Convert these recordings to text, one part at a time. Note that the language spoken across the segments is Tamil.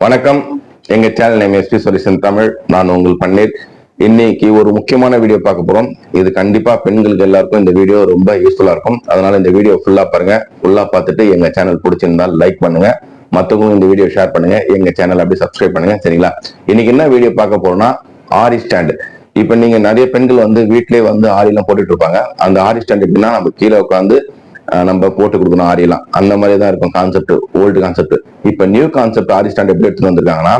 வணக்கம். எங்க channel name SP solution Tamil. நான் உங்கள் பன்னீர். இன்னைக்கு ஒரு முக்கியமான வீடியோ பார்க்க போறோம். இது கண்டிப்பா பெண்களுக்கு எல்லாருக்கும் இந்த வீடியோ ரொம்ப யூஸ்ஃபுல்லா இருக்கும். அதனால இந்த வீடியோ ஃபுல்லா பாருங்க. ஃபுல்லா பார்த்துட்டு எங்க சேனல் பிடிச்சிருந்தால் லைக் பண்ணுங்க, மற்றவங்களும் இந்த வீடியோ ஷேர் பண்ணுங்க, எங்க சேனல் அப்படி சப்ஸ்கிரைப் பண்ணுங்க. சரிங்களா? இன்னைக்கு என்ன வீடியோ பார்க்க போறோம்னா ஆரி ஸ்டாண்ட். இப்ப நீங்க நிறைய பெண்கள் வந்து வீட்லயே வந்து ஆரி எல்லாம் போட்டுட்டு இருப்பாங்க. அந்த ஆரி ஸ்டாண்ட் எப்படின்னா நம்ம கீழே உட்காந்து நம்ம போட்டு கொடுக்கணும் ஆரியெல்லாம். அந்த மாதிரி தான் இருக்கும் கான்செப்ட், ஓல்டு கான்செப்ட். இப்ப நியூ கான்செப்ட் ஆரி ஸ்டாண்ட் எப்படி எடுத்துட்டு வந்திருக்காங்கன்னா,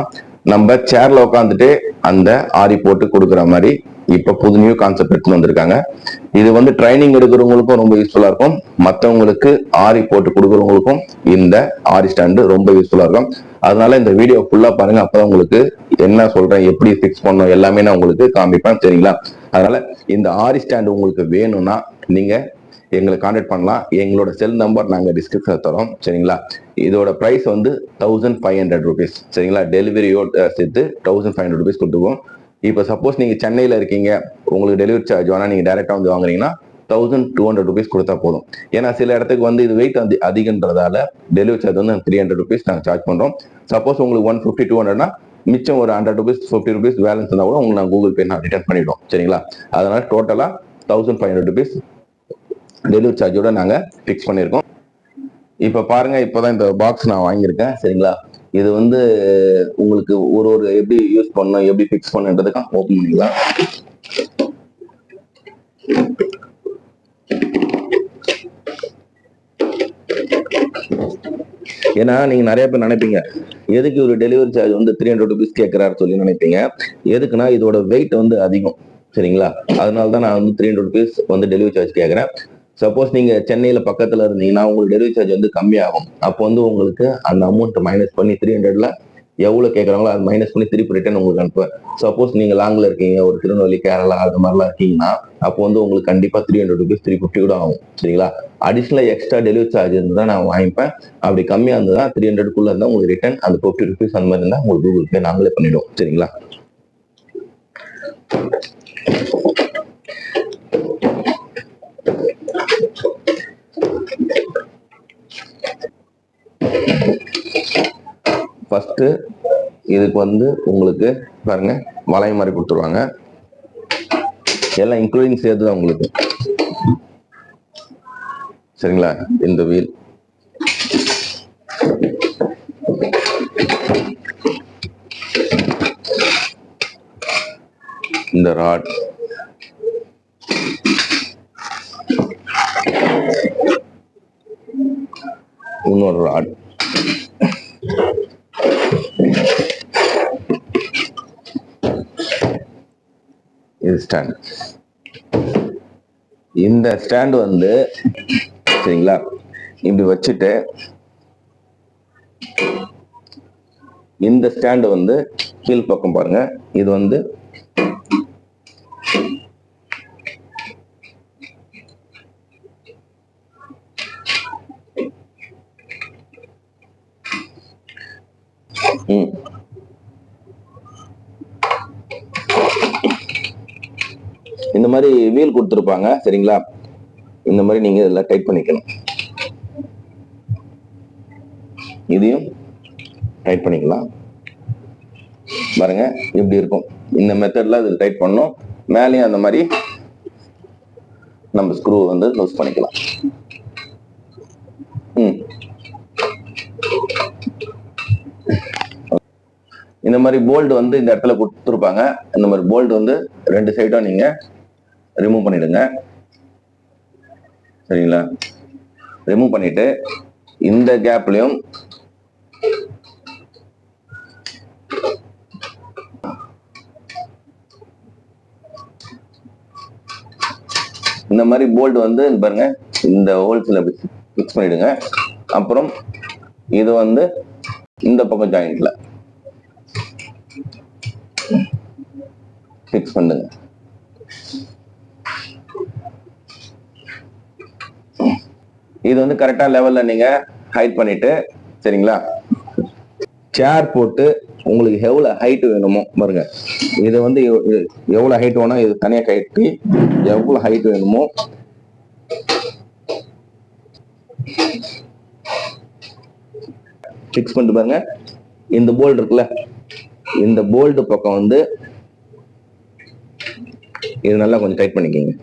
நம்ம சேர்ல உட்காந்துட்டு அந்த ஆரி போட்டு கொடுக்குற மாதிரி இப்ப புது நியூ கான்செப்ட் எடுத்துட்டு வந்திருக்காங்க. இது வந்து ட்ரைனிங் எடுக்கிறவங்களுக்கும் ரொம்ப யூஸ்ஃபுல்லா இருக்கும், மற்றவங்களுக்கு ஆரி போட்டு கொடுக்குறவங்களுக்கும் இந்த ஆரி ஸ்டாண்டு ரொம்ப யூஸ்ஃபுல்லா இருக்கும். அதனால இந்த வீடியோ ஃபுல்லா பாருங்க. அப்பதான் உங்களுக்கு என்ன சொல்றேன், எப்படி பிக்ஸ் பண்ணணும் எல்லாமே நான் உங்களுக்கு காமிப்பேன். சரிங்களா? அதனால இந்த ஆரி ஸ்டாண்ட் உங்களுக்கு வேணும்னா நீங்க எங்களை கான்டாக்ட் பண்ணலாம். எங்களோட செல் நம்பர் நாங்க டிஸ்கிரிப்ஷன்ல தரோம். சரிங்களா? இதோட பிரைஸ் வந்து 1500 rupees. சரிங்களா? டெலிவரியோட சேர்த்து 1500 rupees கொடுத்துருவோம். இப்போ சப்போஸ் நீங்க சென்னையில இருக்கீங்க, உங்களுக்கு டெலிவரி சார்ஜ் வேணா நீங்க டைரக்டா வந்து வாங்குறீங்கன்னா 1200 rupees கொடுத்தா போதும். ஏன்னா சில இடத்துக்கு வந்து இது வெயிட் வந்து அதிகன்றதால டெலிவரி சார்ஜ் வந்து 300 rupees நாங்க சார்ஜ் பண்றோம். சப்போஸ் உங்களுக்கு 150 200னா மிச்சம் ஒரு 100 rupees 50 rupees பேலன்ஸ் இருந்தா கூட உங்களுக்கு நான் கூகுள் பே நான் ரிட்டர்ன் பண்ணிடுவோம். சரிங்களா? அதனால டோட்டலா 1500 rupees டெலிவரி சார்ஜோட நாங்க பிக்ஸ் பண்ணியிருக்கோம். இப்ப பாருங்க, இப்பதான் இந்த பாக்ஸ் நான் வாங்கியிருக்கேன். சரிங்களா? இது வந்து உங்களுக்கு ஒரு ஒரு எப்படி யூஸ் பண்ணணும், எப்படி பிக்ஸ் பண்ணுன்றதுக்கு ஓப்பன் பண்ணிக்கலாம். ஏன்னா நீங்க நிறைய பேர் நினைப்பீங்க, எதுக்கு ஒரு டெலிவரி சார்ஜ் வந்து 300 rupees கேட்கிறாரு சொல்லி நினைப்பீங்க. எதுக்குன்னா இதோட வெயிட் வந்து அதிகம். சரிங்களா? அதனாலதான் நான் வந்து 300 rupees வந்து டெலிவரி சார்ஜ் கேட்கிறேன். சப்போஸ் நீங்க சென்னையில பக்கத்துல இருந்தீங்கன்னா உங்களுக்கு டெலிவரி சார்ஜ் வந்து கம்மியாகும். அப்போ வந்து உங்களுக்கு அந்த அமௌண்ட் மைனஸ் பண்ணி 300ல எவ்வளவு கேட்கறாங்களோ அது மைனஸ் பண்ணி திருப்பி ரிட்டர்ன் உங்களுக்கு அனுப்புவேன். சப்போஸ் நீங்க லாங்ல இருக்கீங்க, ஒரு திருநெல்வேலி கேரளா அது மாதிரிலாம் இருக்கீங்கன்னா அப்போ வந்து உங்களுக்கு கண்டிப்பா 300 rupees 350 கூட ஆகும். சரிங்களா? அடிஷனலா எக்ஸ்ட்ரா டெலிவரி சார்ஜ் இருந்தா நான் வாங்கிப்பேன். அப்படி கம்மியா இருந்ததுன்னா 300க்குள்ள இருந்தா உங்களுக்கு ரிட்டர்ன் அந்த 50 rupees அந்த மாதிரி இருந்தா உங்களுக்கு கூகுள் பே நாங்களே பண்ணிடுவோம். சரிங்களா? ஃபர்ஸ்ட் இதுக்கு வந்து உங்களுக்கு பாருங்க வளைய மாதிரி கொடுத்துருவாங்க. எல்லாம் இன்க்ளூடிங் சேர்த்து தான் உங்களுக்கு. சரிங்களா? இந்த வீல், இந்த ராட், இன்னொரு ராட், இது ஸ்டாண்ட். இந்த ஸ்டாண்ட் வந்து சரிங்களா இப்படி வச்சுட்டு இந்த ஸ்டாண்ட் வந்து கீழ் பக்கம் பாருங்க. இது வந்து இந்த மாதிரி வீல் கொடுத்துருப்பாங்க. சரிங்களா? இந்த மாதிரி நீங்க இதெல்லாம் டைட் பண்ணிக்கணும். இதையும் டைட் பண்ணிக்கலாம். பாருங்க இப்படி இருக்கும். இந்த மெத்தட்ல இது டைட் பண்ணணும். மேலேயும் அந்த மாதிரி நம்ம ஸ்க்ரூ வந்து லூஸ் பண்ணிக்கலாம். இந்த மாதிரி போல்ட் வந்து இந்த இடத்துல கொடுத்துருப்பாங்க. இந்த மாதிரி போல்ட் வந்து 2 சைடும் நீங்க ரிமூவ் பண்ணிடுங்க. சரிங்களா? ரிமூவ் பண்ணிட்டு இந்த கேப்லயும் இந்த மாதிரி போல்ட் வந்து பாருங்க இந்த ஹோல்ஸ்ல பிக்ஸ் பண்ணிடுங்க. அப்புறம் இது வந்து இந்த பக்கம் ஜாயிண்ட்ல பிக்ஸ் பண்ணுங்க. இது வந்து கரெக்டா லெவல்ல நீங்க ஹைட் பண்ணிட்டு, சரிங்களா, சேர் போட்டு உங்களுக்கு எவ்வளவு ஹைட் வேணுமோ பாருங்க. இது வந்து எவ்வளவு ஹைட் வேணும் இது தனியா கட்டி எவ்வளவு ஹைட் வேணுமோ ஃபிக்ஸ் பண்ணிட்டு பாருங்க. இந்த போல்ட் இருக்குல்ல, இந்த போல்ட் பக்கம் வந்து இது நல்லா கொஞ்சம் டைட் பண்ணிக்கோங்க.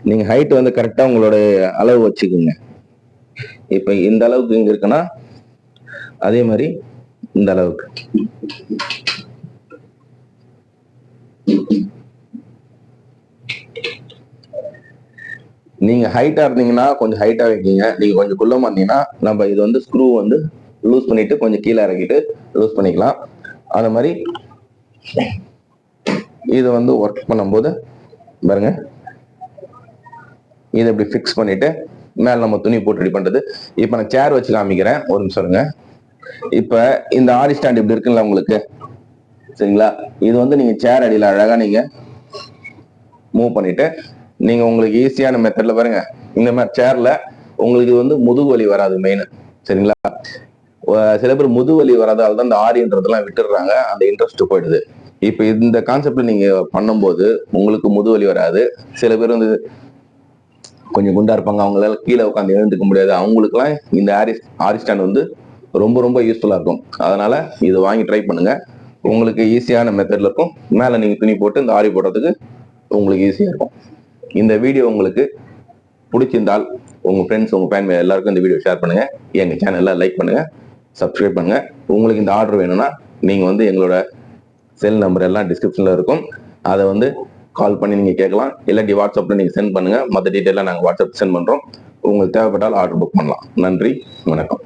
நீங்க ஹைட் வந்து கரெக்டா உங்களோட அளவு வச்சுக்கோங்க. இப்ப இந்த அளவுக்கு இங்க இருக்குன்னா அதே மாதிரி இந்த அளவுக்கு. நீங்க ஹைட்டா இருந்தீங்கன்னா கொஞ்சம் ஹைட்டா வைக்கீங்க. நீங்க கொஞ்சம் குள்ளமா இருந்தீங்கன்னா நம்ம இது வந்து ஸ்க்ரூ வந்து லூஸ் பண்ணிட்டு கொஞ்சம் கீழே இறக்கிட்டு லூஸ் பண்ணிக்கலாம். அந்த மாதிரி இது வந்து ஒர்க் பண்ணும்போது பாருங்க, இதை இப்படி ஃபிக்ஸ் பண்ணிட்டு மேல நம்ம துணி போட்டு ரெடி பண்றது. இப்ப நான் சேர் வச்சு காமிக்கிறேன், ஒரு நிமிஷம் இருங்க. இப்ப இந்த ஆரி ஸ்டாண்ட் இப்படி இருக்குல்ல உங்களுக்கு, சரிங்களா? இது வந்து நீங்க சேர் அடியில அழகா நீங்க மூவ் பண்ணிட்டு நீங்க உங்களுக்கு ஈஸியான மெத்தட்ல பாருங்க, இந்த மாதிரி சேர்ல உங்களுக்கு வந்து முதுகு வலி வராது மெயின், சரிங்களா? சில பேர் முதுகு வலி வராதால தான் இந்த ஆரின்றதெல்லாம் விட்டுடுறாங்க, அந்த இன்ட்ரெஸ்ட் போயிடுது. இப்ப இந்த கான்செப்ட்ல நீங்க பண்ணும்போது உங்களுக்கு முதுகு வலி வராது. சில பேர் வந்து கொஞ்சம் குண்டா இருப்பாங்க, அவங்களால கீழே உட்காந்து எழுந்துக்க முடியாது, அவங்களுக்குலாம் இந்த ஆரி ஸ்டாண்ட் வந்து ரொம்ப ரொம்ப யூஸ்ஃபுல்லா இருக்கும். அதனால இது வாங்கி ட்ரை பண்ணுங்க, உங்களுக்கு ஈஸியான மெத்தட்ல இருக்கும். மேல நீங்க துணி போட்டு இந்த ஆரி போடுறதுக்கு உங்களுக்கு ஈஸியா இருக்கும். இந்த வீடியோ உங்களுக்கு பிடிச்சிருந்தால் உங்க ஃப்ரெண்ட்ஸ், உங்க ஃபேமிலி எல்லாருக்கும் இந்த வீடியோ ஷேர் பண்ணுங்க. எங்க சேனல்ல லைக் பண்ணுங்க, சப்ஸ்கிரைப் பண்ணுங்க. உங்களுக்கு இந்த ஆர்டர் வேணும்னா நீங்க வந்து எங்களோட செல் நம்பர் எல்லாம் டிஸ்கிரிப்ஷன்ல இருக்கும், அதை வந்து கால் பண்ணி நீங்க கேட்கலாம். இல்லாட்டி வாட்ஸ்அப்ல நீங்க சென்ட் பண்ணுங்க, மற்ற டீட்டெயிலாம் நாங்கள் வாட்ஸ்அப் சென்ட் பண்றோம். உங்களுக்கு தேவைப்பட்டால் ஆர்டர் புக் பண்ணலாம். நன்றி, வணக்கம்.